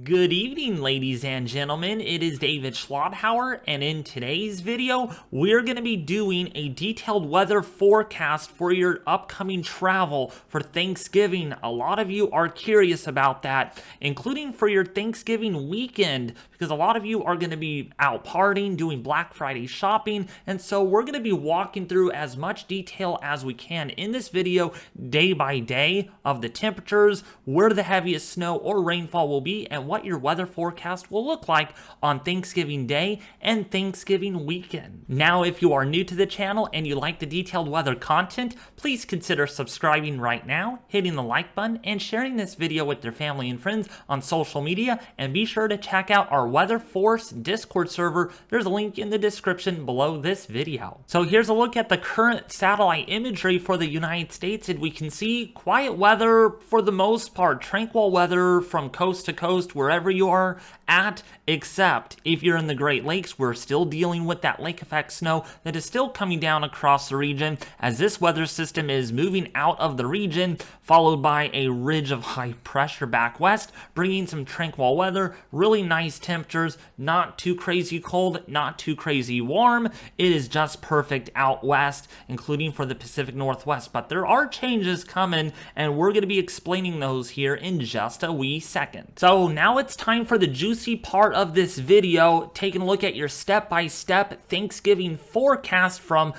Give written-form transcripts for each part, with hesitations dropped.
Good evening, ladies and gentlemen. It is David Schlotthauer, and in today's video, we're going to be doing a detailed weather forecast for your upcoming travel for Thanksgiving. A lot of you are curious about that, including for your Thanksgiving weekend, because a lot of you are going to be out partying, doing Black Friday shopping, and so we're going to be walking through as much detail as we can in this video, day by day, of the temperatures, where the heaviest snow or rainfall will be, and what your weather forecast will look like on Thanksgiving Day and Thanksgiving weekend. Now, if you are new to the channel and you like the detailed weather content, please consider subscribing right now, hitting the like button, and sharing this video with your family and friends on social media, and be sure to check out our Weather Force Discord server. There's a link in the description below this video. So here's a look at the current satellite imagery for the United States, and we can see quiet weather for the most part, tranquil weather from coast to coast wherever you are at, except if you're in the Great Lakes. We're still dealing with that lake effect snow that is still coming down across the region as this weather system is moving out of the region, followed by a ridge of high pressure back west, bringing some tranquil weather, really nice temperatures, not too crazy cold, not too crazy warm. It is just perfect out west, including for the Pacific Northwest, but there are changes coming, and we're going to be explaining those here in just a wee second. So now it's time for the juicy part of this video, taking a look at your step-by-step Thanksgiving forecast from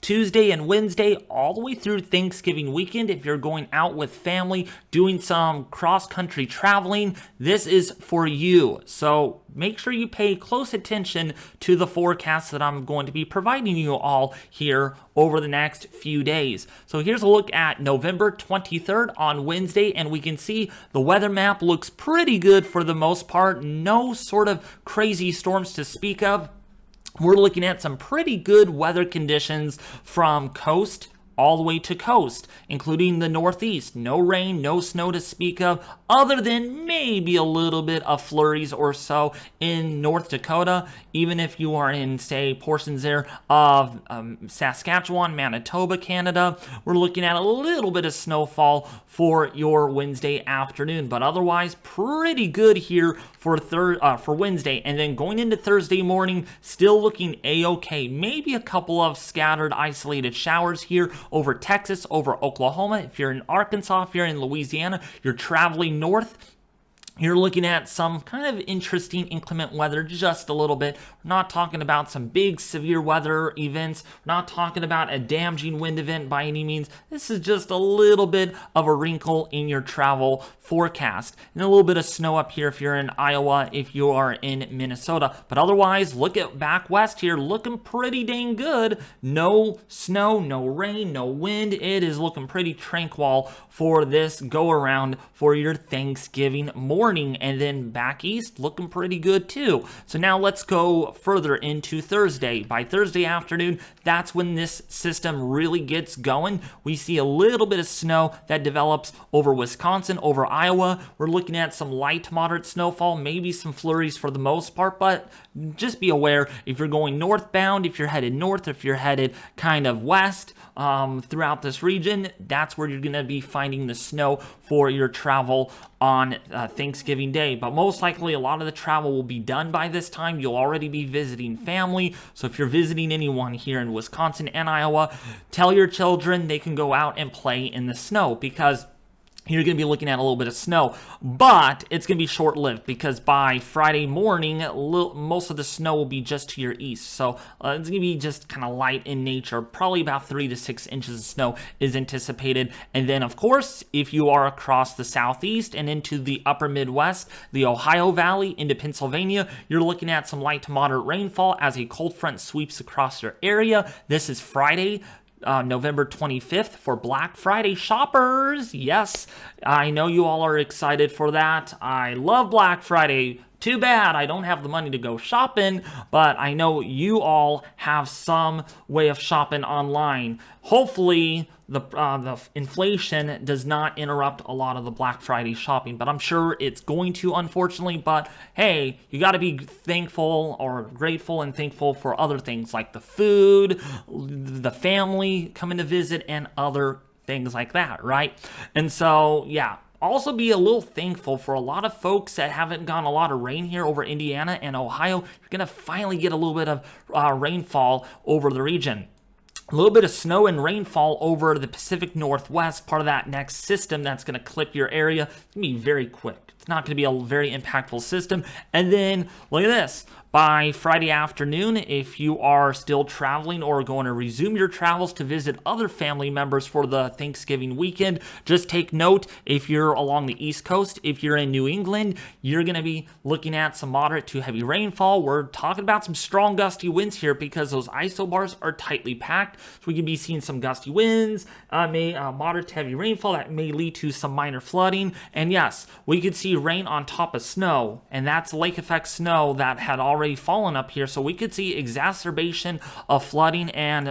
Tuesday and Wednesday all the way through Thanksgiving weekend. If you're going out with family, doing some cross-country traveling, this is for you. So make sure you pay close attention to the forecast that I'm going to be providing you all here over the next few days. So here's a look at November 23rd on Wednesday, and we can see the weather map looks pretty good for the most part. No sort of crazy storms to speak of. We're looking at some pretty good weather conditions from coast all the way to coast, including the Northeast. No rain, no snow to speak of, other than maybe a little bit of flurries or so in North Dakota. Even if you are in, say, portions there of Saskatchewan, Manitoba, Canada, we're looking at a little bit of snowfall for your Wednesday afternoon, but otherwise pretty good here for Wednesday. And then going into Thursday morning, still looking a-okay. Maybe a couple of scattered isolated showers here over Texas, over Oklahoma. If you're in Arkansas, if you're in Louisiana, you're traveling north, you're looking at some kind of interesting inclement weather, just a little bit. We're not talking about some big severe weather events. We're not talking about a damaging wind event by any means. This is just a little bit of a wrinkle in your travel forecast. And a little bit of snow up here if you're in Iowa, if you are in Minnesota. But otherwise, look at back west here, looking pretty dang good. No snow, no rain, no wind. It is looking pretty tranquil for this go around for your Thanksgiving morning. And then back east, looking pretty good too. So now let's go further into Thursday. By Thursday afternoon, that's when this system really gets going. We see a little bit of snow that develops over Wisconsin, over Iowa. We're looking at some light to moderate snowfall, maybe some flurries for the most part, but just be aware if you're going northbound, if you're headed north, if you're headed kind of west throughout this region, that's where you're going to be finding the snow for your travel on Thanksgiving Day. But most likely a lot of the travel will be done by this time. You'll already be visiting family. So if you're visiting anyone here in Wisconsin and Iowa, tell your children they can go out and play in the snow, because you're going to be looking at a little bit of snow, but it's going to be short-lived, because by Friday morning, most of the snow will be just to your east. So it's going to be just kind of light in nature. Probably about 3 to 6 inches of snow is anticipated. And then, of course, if you are across the southeast and into the upper Midwest, the Ohio Valley into Pennsylvania, you're looking at some light to moderate rainfall as a cold front sweeps across your area. This is Friday, November 25th for Black Friday shoppers. Yes, I know you all are excited for that. I love Black Friday. Too bad I don't have the money to go shopping, but I know you all have some way of shopping online. Hopefully, the inflation does not interrupt a lot of the Black Friday shopping, but I'm sure it's going to, unfortunately. But hey, you got to be thankful or grateful and thankful for other things like the food, the family coming to visit, and other things like that, right? And so, yeah, Also be a little thankful for a lot of folks that haven't gotten a lot of rain here over Indiana and Ohio. You're going to finally get a little bit of rainfall over the region. A little bit of snow and rainfall over the Pacific Northwest, part of that next system that's going to clip your area. It's going to be very quick. It's not going to be a very impactful system. And then look at this. By Friday afternoon, if you are still traveling or going to resume your travels to visit other family members for the Thanksgiving weekend, just take note, if you're along the East Coast, if you're in New England, you're going to be looking at some moderate to heavy rainfall. We're talking about some strong gusty winds here because those isobars are tightly packed. So we can be seeing some gusty winds, moderate to heavy rainfall that may lead to some minor flooding. And yes, we could see rain on top of snow, and that's lake effect snow that had already fallen up here, so we could see exacerbation of flooding and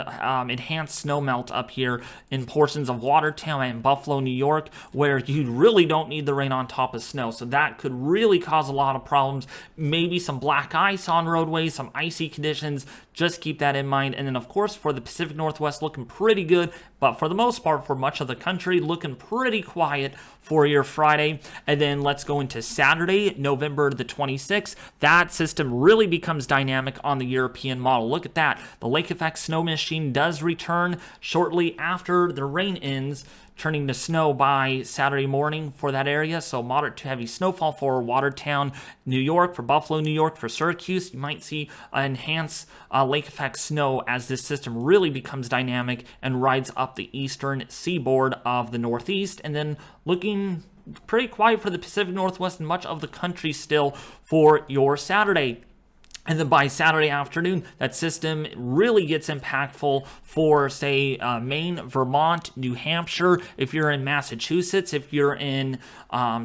enhanced snow melt up here in portions of Watertown and Buffalo, New York, where you really don't need the rain on top of snow. So that could really cause a lot of problems. Maybe some black ice on roadways, some icy conditions. Just keep that in mind. And then, of course, for the Pacific Northwest, looking pretty good, but for the most part, for much of the country, looking pretty quiet for your Friday. And then let's go into Saturday, November the 26th. That system really becomes dynamic on the European model. Look at that. The lake effect snow machine does return shortly after the rain ends, turning to snow by Saturday morning for that area. So moderate to heavy snowfall for Watertown, New York, for Buffalo, New York, for Syracuse. You might see enhanced lake effect snow as this system really becomes dynamic and rides up the eastern seaboard of the Northeast. And then looking pretty quiet for the Pacific Northwest and much of the country still for your Saturday. And then by Saturday afternoon, that system really gets impactful for, say, Maine, Vermont, New Hampshire. If you're in Massachusetts, if you're in,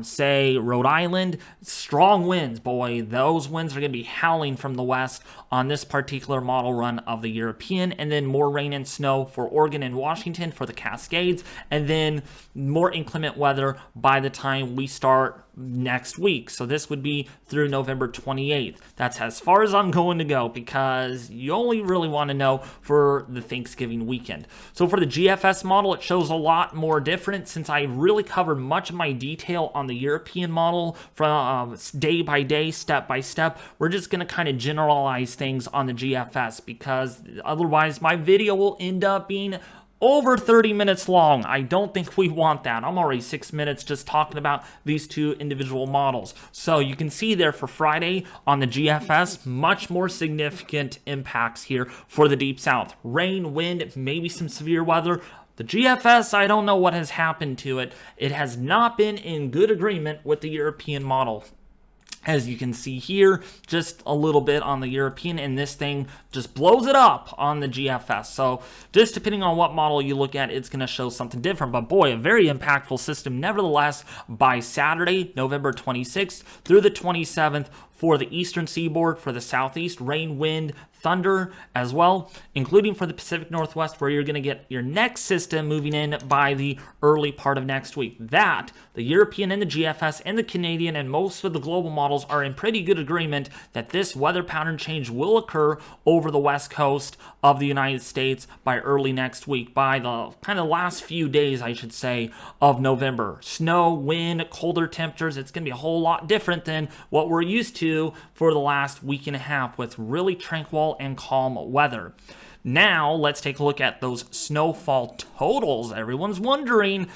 say, Rhode Island, strong winds, boy, those winds are going to be howling from the west on this particular model run of the European. And then more rain and snow for Oregon and Washington for the Cascades. And then more inclement weather by the time we start next week. So this would be through November 28th. That's as far as I'm going to go because you only really want to know for the Thanksgiving weekend. So for the GFS model, it shows a lot more different since I really covered much of my detail on the European model from day by day, step by step. We're just going to kind of generalize things on the GFS because otherwise my video will end up being over 30 minutes long. I don't think we want that. I'm already 6 minutes just talking about these two individual models. So you can see there for Friday on the GFS, much more significant impacts here for the Deep South. Rain, wind, maybe some severe weather. The GFS, I don't know what has happened to it. It has not been in good agreement with the European model. As you can see here, just a little bit on the European, and this thing just blows it up on the GFS. So just depending on what model you look at, it's going to show something different. But boy, a very impactful system nevertheless by Saturday, November 26th through the 27th for the eastern seaboard, for the southeast, rain, wind, thunder as well, including for the Pacific Northwest, where you're going to get your next system moving in by the early part of next week. That, the European and the GFS and the Canadian and most of the global models are in pretty good agreement that this weather pattern change will occur over the west coast of the United States by early next week, by the kind of last few days, I should say, of November. Snow, wind, colder temperatures, it's going to be a whole lot different than what we're used to for the last week and a half with really tranquil and calm weather. Now, let's take a look at those snowfall totals. Everyone's wondering,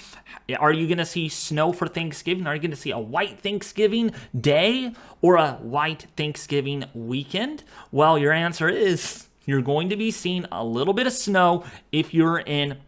are you going to see snow for Thanksgiving? Are you going to see a white Thanksgiving day or a white Thanksgiving weekend? Well, your answer is you're going to be seeing a little bit of snow if you're in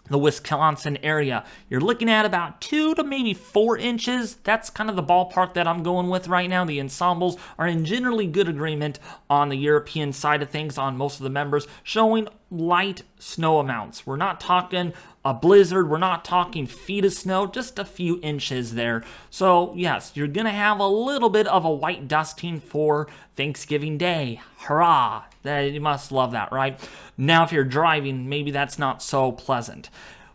the Wisconsin area. You're looking at about 2 to maybe 4 inches. That's kind of the ballpark that I'm going with right now. The ensembles are in generally good agreement on the European side of things on most of the members, showing light snow amounts. We're not talking a blizzard. We're not talking feet of snow, just a few inches there. So yes, you're going to have a little bit of a white dusting for Thanksgiving Day. Hurrah! You must love that, right? Now, if you're driving, maybe that's not so pleasant.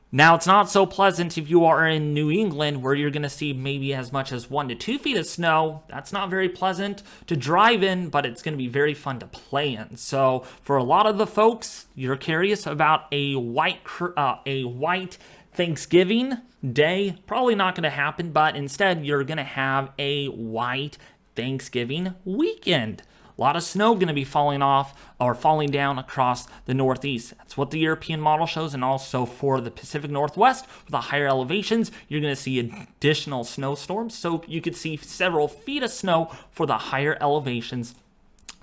Now, it's not so pleasant if you are in New England, where you're going to see maybe as much as 1 to 2 feet of snow. That's not very pleasant to drive in, but it's going to be very fun to play in. So, for a lot of the folks, you're curious about a white Thanksgiving. day, probably not going to happen, but instead you're going to have a white Thanksgiving weekend. A lot of snow going to be falling off or falling down across the Northeast. That's what the European model shows. And also for the Pacific Northwest, with the higher elevations, you're going to see additional snowstorms. So you could see several feet of snow for the higher elevations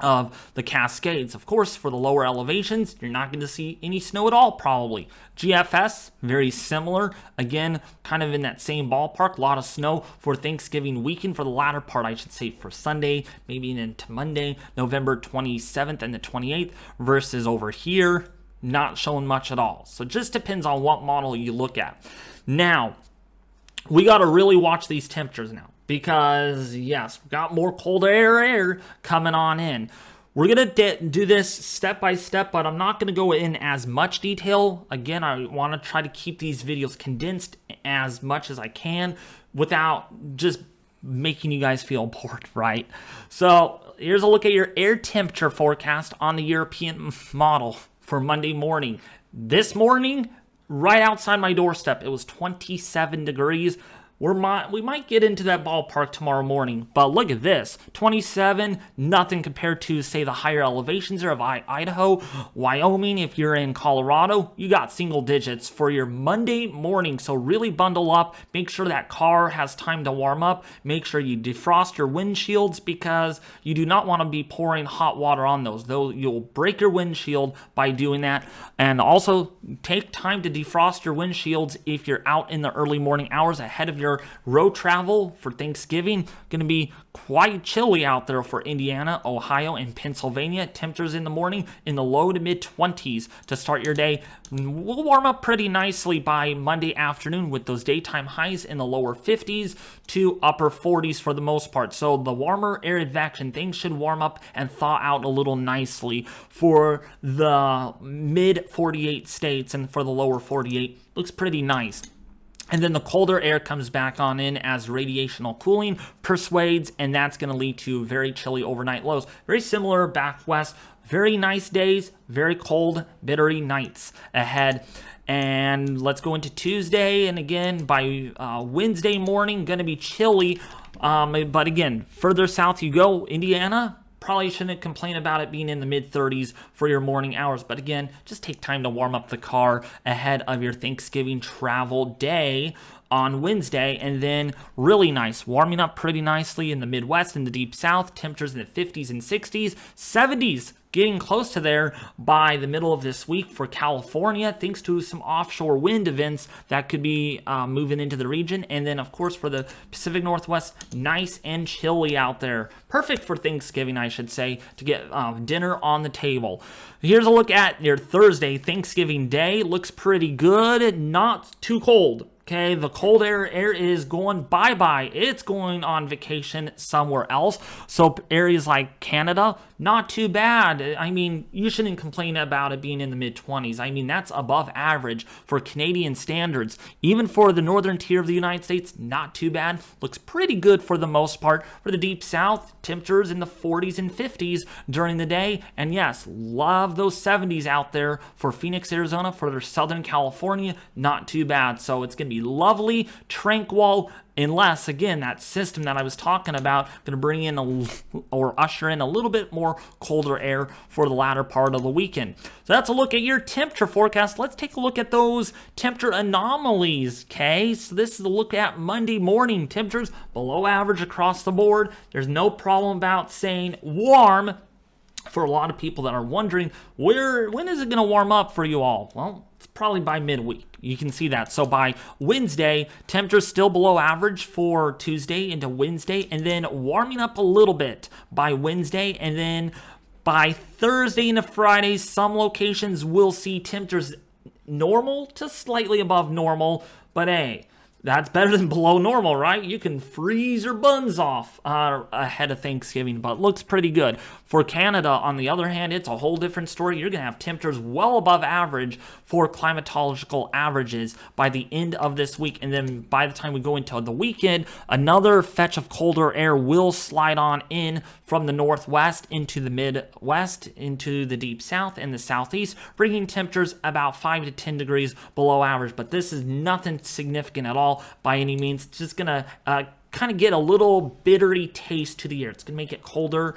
of the Cascades. Of course, for the lower elevations, you're not going to see any snow at all, probably. GFS, very similar. Again, kind of in that same ballpark. A lot of snow for Thanksgiving weekend, for the latter part, I should say, for Sunday, maybe into Monday, November 27th and the 28th, versus over here, not showing much at all. So it just depends on what model you look at. Now, we got to really watch these temperatures now, because yes, we've got more cold air coming on in. We're going to do this step by step, but I'm not going to go in as much detail. Again, I want to try to keep these videos condensed as much as I can without just making you guys feel bored, right? So here's a look at your air temperature forecast on the European model for Monday morning. This morning, right outside my doorstep, it was 27 degrees. We might get into that ballpark tomorrow morning, but look at this, 27, nothing compared to, say, the higher elevations of Idaho, Wyoming. If you're in Colorado, you got single digits for your Monday morning, so really bundle up. Make sure that car has time to warm up. Make sure you defrost your windshields, because you do not want to be pouring hot water on those, though you'll break your windshield by doing that. And also, take time to defrost your windshields if you're out in the early morning hours ahead of your road travel for Thanksgiving. Going to be quite chilly out there for Indiana, Ohio, and Pennsylvania. Temperatures in the morning in the low to mid 20s to start your day. We'll warm up pretty nicely by Monday afternoon, with those daytime highs in the lower 50s to upper 40s for the most part. So the warmer air advection, things should warm up and thaw out a little nicely for the mid 48 states, and for the lower 48 looks pretty nice. And then the colder air comes back on in as radiational cooling persuades, and that's going to lead to very chilly overnight lows. Very similar back west. Very nice days, very cold, bittery nights ahead. And let's go into Tuesday, and again, by Wednesday morning, going to be chilly. But again, further south you go, Indiana, probably shouldn't complain about it being in the mid-30s for your morning hours. But again, just take time to warm up the car ahead of your Thanksgiving travel day on Wednesday. And then really nice, warming up pretty nicely in the Midwest and the Deep South. Temperatures in the 50s and 60s, 70s. Getting close to there by the middle of this week for California, thanks to some offshore wind events that could be moving into the region. And then, of course, for the Pacific Northwest, nice and chilly out there. Perfect for Thanksgiving, I should say, to get dinner on the table. Here's a look at your Thursday, Thanksgiving Day. Looks pretty good, not too cold. Okay, the cold air is going bye-bye. It's going on vacation somewhere else. So areas like Canada, not too bad. I mean, you shouldn't complain about it being in the mid-20s. I mean, that's above average for Canadian standards. Even for the northern tier of the United States, not too bad. Looks pretty good for the most part. For the Deep South, temperatures in the 40s and 50s during the day. And yes, love those 70s out there for Phoenix, Arizona. For Southern California, not too bad. So it's going to be lovely, tranquil, unless, again, that system that I was talking about going to bring in or usher in a little bit more colder air for the latter part of the weekend. So that's a look at your temperature forecast. Let's take a look at those temperature anomalies, okay? So this is a look at Monday morning. Temperatures below average across the board. There's no problem about saying warm. For a lot of people that are wondering, when is it going to warm up for you all? Well, it's probably by midweek. You can see that. So by Wednesday, temperatures still below average for Tuesday into Wednesday, and then warming up a little bit by Wednesday, and then by Thursday into Friday, some locations will see temperatures normal to slightly above normal, but hey, that's better than below normal, right? You can freeze your buns off ahead of Thanksgiving, but looks pretty good. For Canada, on the other hand, it's a whole different story. You're going to have temperatures well above average for climatological averages by the end of this week. And then by the time we go into the weekend, another fetch of colder air will slide on in from the northwest into the Midwest, into the Deep South and the Southeast, bringing temperatures about 5 to 10 degrees below average. But this is nothing significant at all. all by any means. It's just gonna kind of get a little bittery taste to the air. It's going to make it colder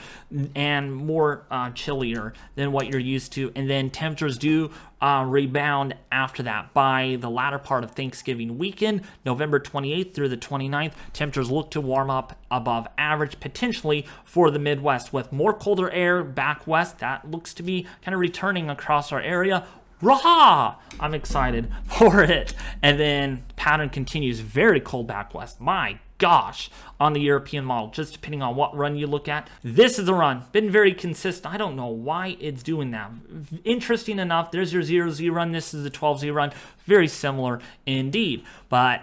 and more chillier than what you're used to. And then temperatures do rebound after that. By the latter part of Thanksgiving weekend, November 28th through the 29th, temperatures look to warm up above average, potentially for the Midwest, with more colder air back west. That looks to be kind of returning across our area. Raha! I'm excited for it. And then pattern continues very cold back west. My gosh, on the European model, just depending on what run you look at. This is a run. Been very consistent. I don't know why it's doing that. Interesting enough, there's your 0Z run. This is the 12Z run. Very similar indeed. But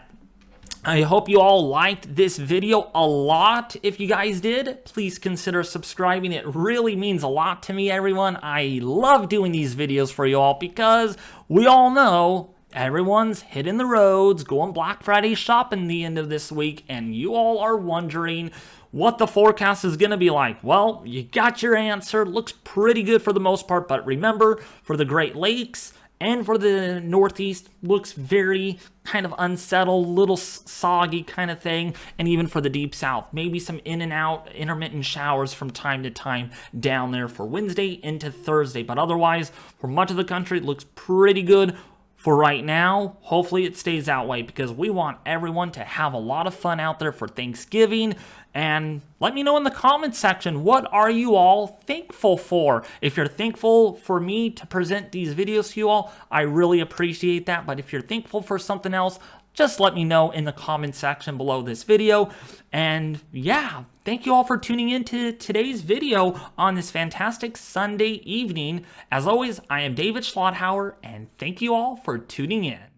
I hope you all liked this video a lot. If you guys did, please consider subscribing. It really means a lot to me, everyone. I love doing these videos for you all because we all know everyone's hitting the roads, going Black Friday shopping the end of this week, and you all are wondering what the forecast is going to be like. Well, you got your answer. Looks pretty good for the most part, but remember, for the Great Lakes and for the Northeast, looks very kind of unsettled, little soggy kind of thing, and even for the Deep South, maybe some in and out intermittent showers from time to time down there for Wednesday into Thursday, but otherwise, for much of the country, it looks pretty good for right now. Hopefully it stays that way because we want everyone to have a lot of fun out there for Thanksgiving. And let me know in the comments section, what are you all thankful for? If you're thankful for me to present these videos to you all, I really appreciate that. But if you're thankful for something else, just let me know in the comment section below this video. And yeah, thank you all for tuning in to today's video on this fantastic Sunday evening. As always, I am David Schlotthauer, and thank you all for tuning in.